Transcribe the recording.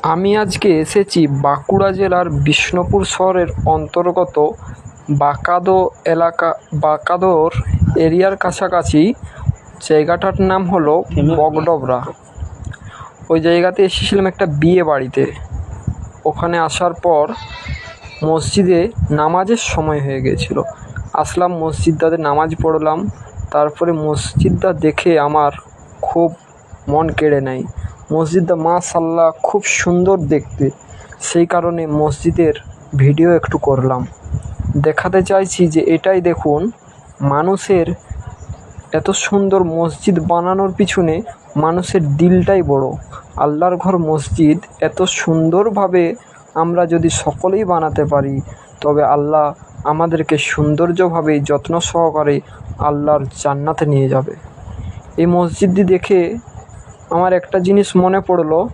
আমি আজকে এসেছি বাঁকুড়া জেলার বিষ্ণুপুর শহরের অন্তর্গত বাঁকাদোর এরিয়ার কাছাকাছি। জায়গাটার নাম হলো বগডোবরা। ওই জায়গাতে এসেছিলাম একটা বিয়ে বাড়িতে। ওখানে আসার পর মসজিদে নামাজের সময় হয়ে গিয়েছিল। আসলাম মসজিদটাতে নামাজ পড়লাম। তারপরে মসজিদটা দেখে আমার খুব মন কেড়ে নেয়। মসজিদটা মাশাআল্লাহ খুব সুন্দর দেখতে। সেই কারণে মসজিদের ভিডিও একটু করলাম। দেখাতে চাইছি যে এটাই দেখুন, মানুষের এত সুন্দর মসজিদ বানানোর পিছনে মানুষের দিলটাই বড়। আল্লাহর ঘর মসজিদ এত সুন্দরভাবে আমরা যদি সকলেই বানাতে পারি, তবে আল্লাহ আমাদেরকে সৌন্দর্যভাবে যত্ন সহকারে আল্লাহর জান্নাতে নিয়ে যাবে। এই মসজিদটি দেখে আমার একটা জিনিস মনে পড়লো,